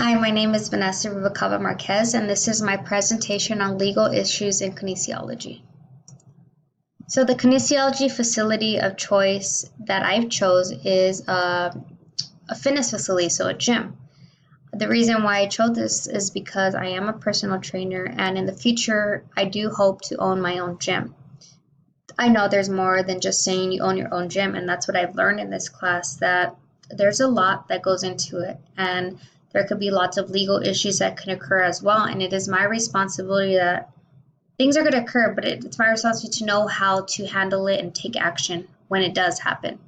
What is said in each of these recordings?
Hi, my name is Vanessa Rubacava Marquez, and this is my presentation on legal issues in kinesiology. So the kinesiology facility of choice that I've chose is a fitness facility, so a gym. The reason why I chose this is because I am a personal trainer, and in the future, I do hope to own my own gym. I know there's more than just saying you own your own gym, and that's what I've learned in this class, that there's a lot that goes into it, and there could be lots of legal issues that can occur as well, and it is my responsibility that things are going to occur, but it's my responsibility to know how to handle it and take action when it does happen.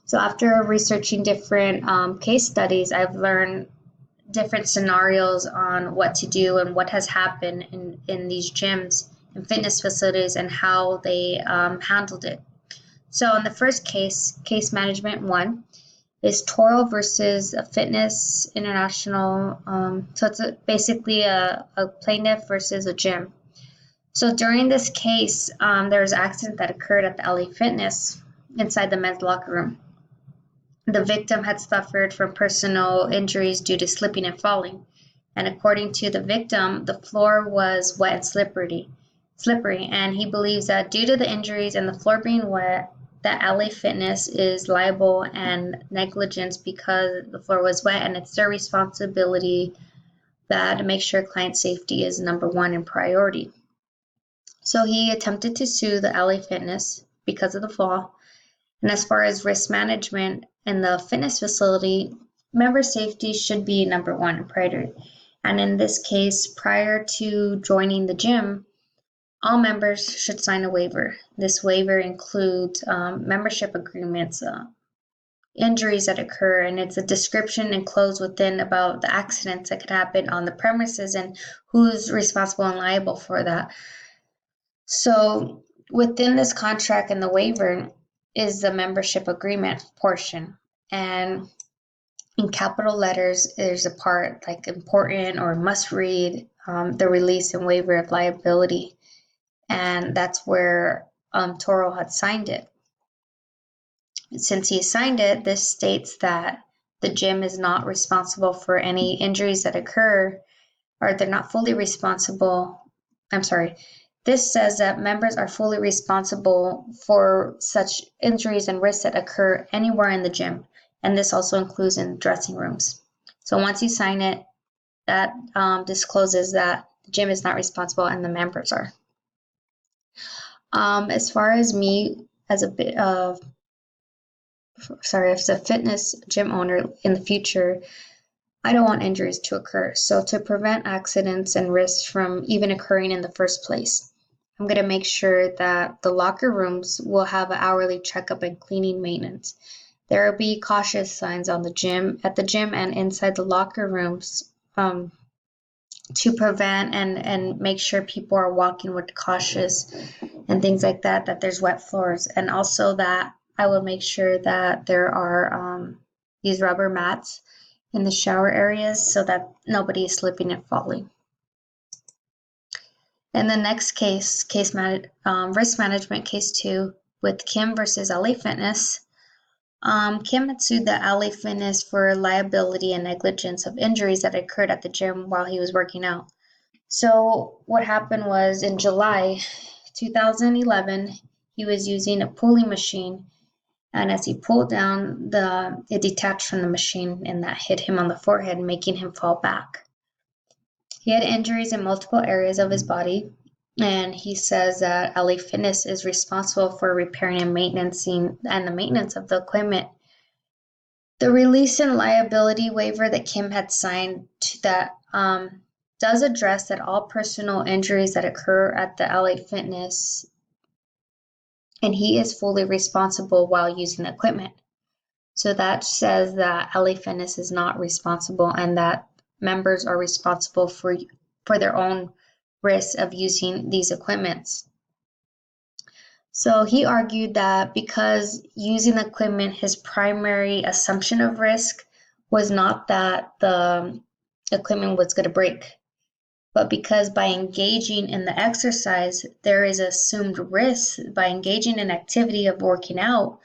So after researching different case studies, I've learned different scenarios on what to do and what has happened in these gyms and fitness facilities and how they handled it. So in the first case management 1, is Toro versus a Fitness International. So it's basically a plaintiff versus a gym. So during this case, there was an accident that occurred at the LA Fitness inside the men's locker room. The victim had suffered from personal injuries due to slipping and falling. And according to the victim, the floor was wet and slippery, and he believes that due to the injuries and the floor being wet, that LA Fitness is liable and negligence because the floor was wet, and it's their responsibility that to make sure client safety is number one in priority. So he attempted to sue the LA Fitness because of the fall. And as far as risk management in the fitness facility, member safety should be number one in priority. And in this case, prior to joining the gym, all members should sign a waiver. This waiver includes membership agreements, injuries that occur, and it's a description enclosed within about the accidents that could happen on the premises and who's responsible and liable for that. So within this contract and the waiver is the membership agreement portion. And in capital letters, there's a part like important or must read, the release and waiver of liability. And that's where Toro had signed it. Since he signed it, this states that the gym is not responsible for any injuries that occur, or they're not fully responsible. This says that members are fully responsible for such injuries and risks that occur anywhere in the gym. And this also includes in dressing rooms. So once you sign it, that discloses that the gym is not responsible and the members are. As far as me as a fitness gym owner in the future, I don't want injuries to occur. So to prevent accidents and risks from even occurring in the first place, I'm going to make sure that the locker rooms will have an hourly checkup and cleaning maintenance. There will be cautious signs on the gym, at the gym and inside the locker rooms, to prevent and make sure people are walking with cautious and things like that, that there's wet floors. And also that I will make sure that there are these rubber mats in the shower areas so that nobody is slipping and falling. And the next risk management case 2 with Kim versus LA Fitness. Kim had sued the LA Fitness for liability and negligence of injuries that occurred at the gym while he was working out. So what happened was in July 2011, he was using a pulling machine, and as he pulled down, it detached from the machine and that hit him on the forehead, making him fall back. He had injuries in multiple areas of his body, and he says that LA Fitness is responsible for repairing and the maintenance of the equipment. The release and liability waiver that Kim had signed that does address that all personal injuries that occur at the LA Fitness, and he is fully responsible while using the equipment. So that says that LA Fitness is not responsible and that members are responsible for their own risk of using these equipments. So he argued that because using the equipment, his primary assumption of risk was not that the equipment was going to break, but because by engaging in the exercise, there is assumed risk by engaging in activity of working out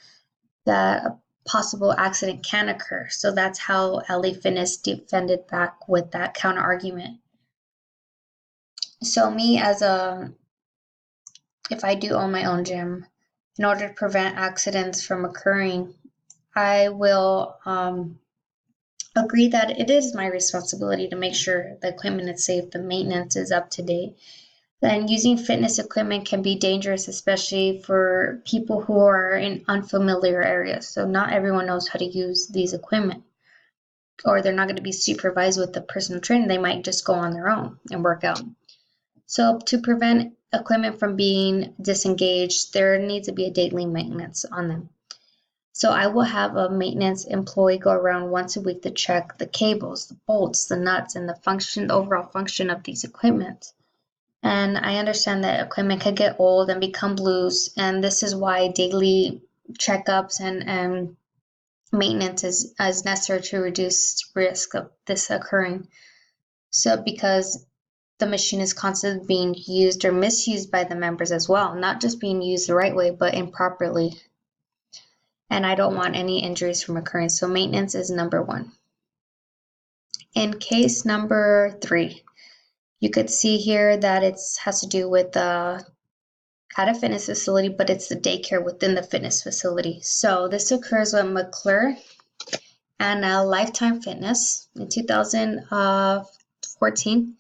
that possible accident can occur. So that's how LA Fitness defended back with that counter argument. So me if I do own my own gym, in order to prevent accidents from occurring, I will agree that it is my responsibility to make sure the equipment is safe, the maintenance is up to date. Then using fitness equipment can be dangerous, especially for people who are in unfamiliar areas. So not everyone knows how to use these equipment, or they're not going to be supervised with the personal trainer. They might just go on their own and work out. So to prevent equipment from being disengaged, there needs to be a daily maintenance on them. So I will have a maintenance employee go around once a week to check the cables, the bolts, the nuts, and the overall function of these equipment. And I understand that equipment could get old and become loose, and this is why daily checkups and maintenance is necessary to reduce risk of this occurring. So because the machine is constantly being used or misused by the members as well, not just being used the right way, but improperly. And I don't want any injuries from occurring. So maintenance is number one. In case number 3, you could see here that it has to do with at a fitness facility, but it's the daycare within the fitness facility. So this occurs with McClure and Lifetime Fitness in 2014,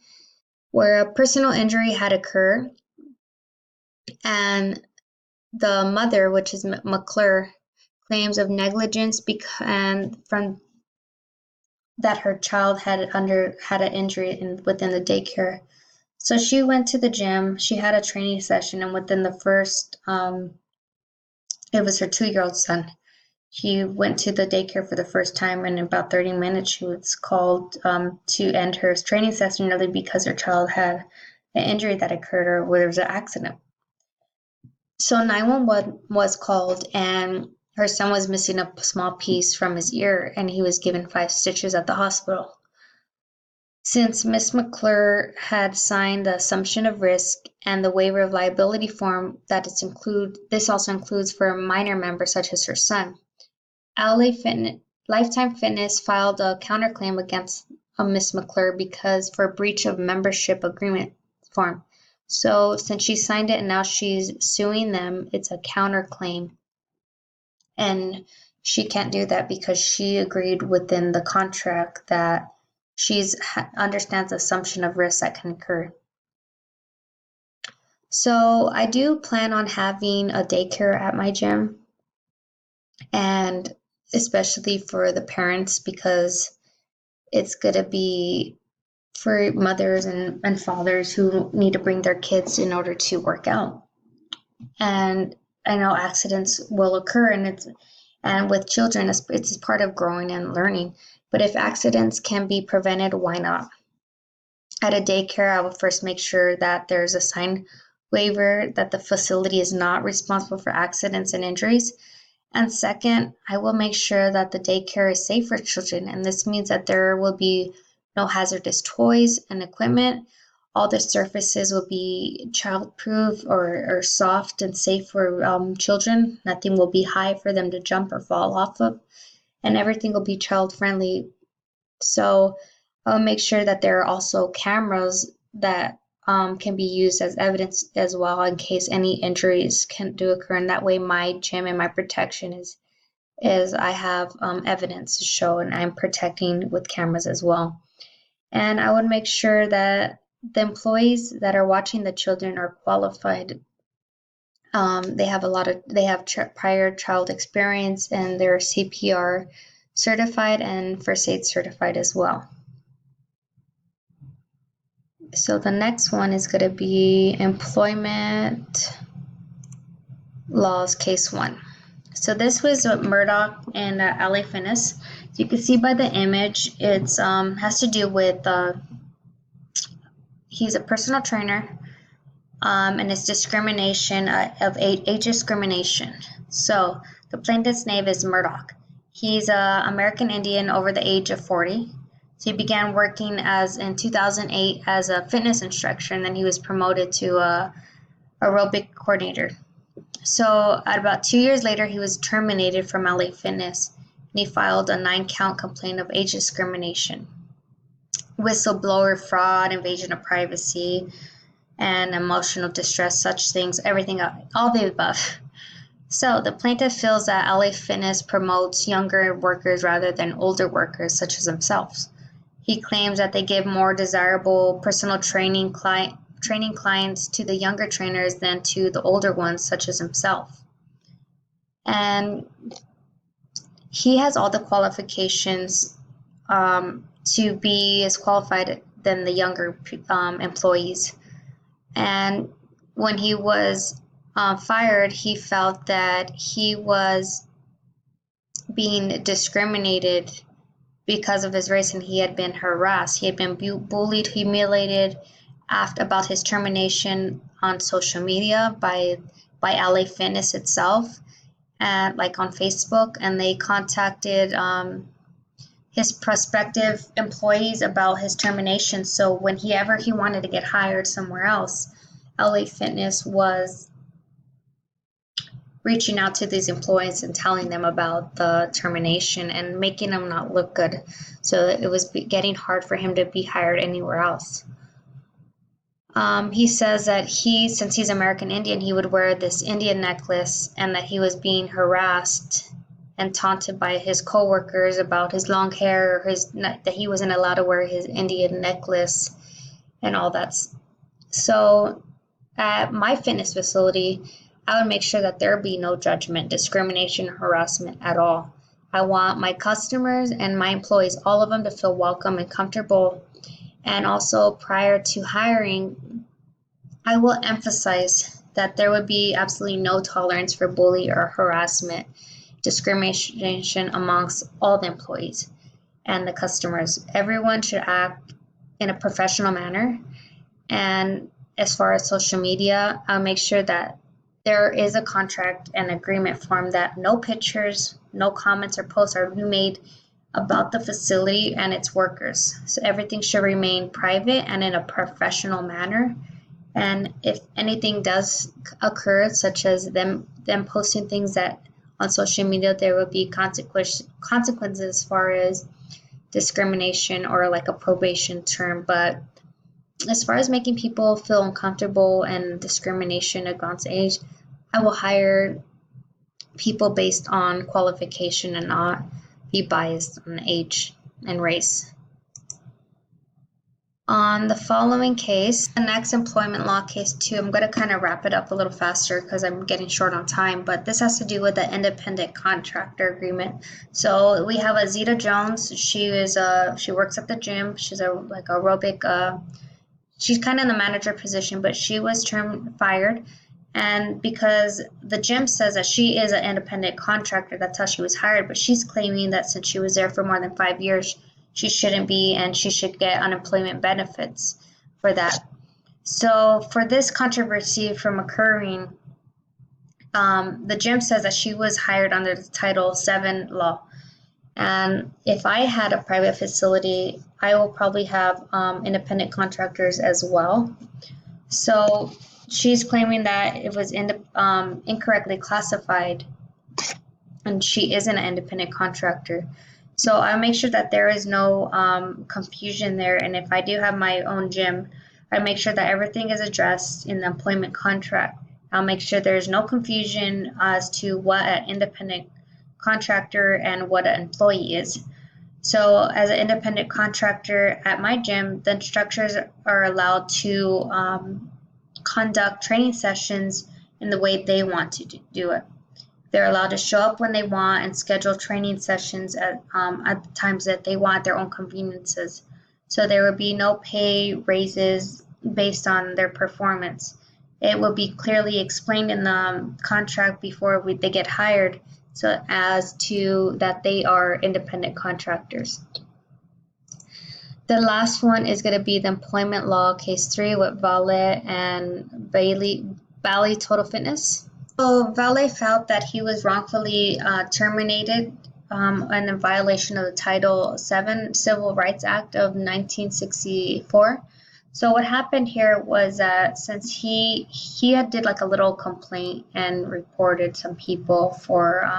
where a personal injury had occurred, and the mother, which is McClure, claims of negligence and from that her child had an injury within the daycare. So she went to the gym, she had a training session, and within the first, it was her 2-year-old son. He went to the daycare for the first time, and in about 30 minutes, she was called to end her training session early because her child had an injury that occurred or where there was an accident. So 911 was called, and her son was missing a small piece from his ear, and he was given 5 stitches at the hospital. Since Ms. McClure had signed the assumption of risk and the waiver of liability form this also includes for a minor member such as her son, Lifetime Fitness filed a counterclaim against Ms. McClure because for breach of membership agreement form. So since she signed it and now she's suing them, it's a counterclaim. And she can't do that because she agreed within the contract that she understands the assumption of risk that can occur. So I do plan on having a daycare at my gym, and especially for the parents, because it's going to be for mothers and fathers who need to bring their kids in order to work out. And I know accidents will occur, and with children, it's part of growing and learning. But if accidents can be prevented, why not? At a daycare, I will first make sure that there's a signed waiver that the facility is not responsible for accidents and injuries. And second, I will make sure that the daycare is safe for children. And this means that there will be no hazardous toys and equipment. All the surfaces will be child-proof or soft and safe for children. Nothing will be high for them to jump or fall off of. And everything will be child-friendly. So I'll make sure that there are also cameras that can be used as evidence as well in case any injuries can occur. And that way my gym and my protection is I have evidence to show, and I'm protecting with cameras as well. And I would make sure that the employees that are watching the children are qualified. They have prior child experience, and they're CPR certified and first aid certified as well. So the next one is going to be employment laws case 1. So this was Murdoch and LA Fitness. So you can see by the image, it's has to do with he's a personal trainer, and it's discrimination of age discrimination. So the plaintiff's name is Murdoch. He's an American Indian over the age of 40. So he began working in 2008 as a fitness instructor, and then he was promoted to a aerobic coordinator. So at about 2 years later, he was terminated from LA Fitness. and he filed a 9-count complaint of age discrimination, whistleblower fraud, invasion of privacy, and emotional distress, such things, everything, all the above. So the plaintiff feels that LA Fitness promotes younger workers rather than older workers such as themselves. He claims that they give more desirable personal training clients to the younger trainers than to the older ones such as himself. And he has all the qualifications to be as qualified than the younger employees. And when he was fired, he felt that he was being discriminated because of his race, and he had been harassed. He had been bullied, humiliated about his termination on social media by LA Fitness itself, and like on Facebook, and they contacted his prospective employees about his termination. So whenever he wanted to get hired somewhere else, LA Fitness was reaching out to these employees and telling them about the termination and making them not look good. So it was getting hard for him to be hired anywhere else. He says that since he's American Indian, he would wear this Indian necklace, and that he was being harassed and taunted by his coworkers about his long hair, that he wasn't allowed to wear his Indian necklace and all that. So at my fitness facility, I would make sure that there be no judgment, discrimination, harassment at all. I want my customers and my employees, all of them, to feel welcome and comfortable. And also, prior to hiring, I will emphasize that there would be absolutely no tolerance for bullying or harassment, discrimination amongst all the employees and the customers. Everyone should act in a professional manner. And as far as social media, I'll make sure that there is a contract and agreement form that no pictures, no comments or posts are made about the facility and its workers. So everything should remain private and in a professional manner. And if anything does occur, such as them posting things that on social media, there will be consequences as far as discrimination or like a probation term. But as far as making people feel uncomfortable and discrimination against age, I will hire people based on qualification and not be biased on age and race. On the following case, the next employment law case 2, I'm going to kind of wrap it up a little faster because I'm getting short on time, but this has to do with the independent contractor agreement. So we have Azita Jones. She works at the gym. She's like aerobic. She's kind of in the manager position, but she was fired. And because the gym says that she is an independent contractor, that's how she was hired. But she's claiming that since she was there for more than 5 years, she shouldn't be, and she should get unemployment benefits for that. So for this controversy from occurring, the gym says that she was hired under the Title VII law. And if I had a private facility, I will probably have independent contractors as well. So she's claiming that it was incorrectly classified, and she isn't an independent contractor. So I'll make sure that there is no confusion there. And if I do have my own gym, I make sure that everything is addressed in the employment contract. I'll make sure there's no confusion as to what an independent contractor and what an employee is. So as an independent contractor at my gym, the instructors are allowed to conduct training sessions in the way they want to do it. They're allowed to show up when they want and schedule training sessions at the times that they want, their own conveniences. So there will be no pay raises based on their performance. It will be clearly explained in the contract before they get hired, so as to that they are independent contractors. The last one is going to be the employment law case 3 with Valet and Bally Total Fitness. So Valet felt that he was wrongfully terminated in violation of the Title VII Civil Rights Act of 1964. So what happened here was that since he had did like a little complaint and reported some people for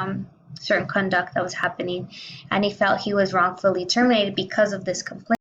certain conduct that was happening, and he felt he was wrongfully terminated because of this complaint.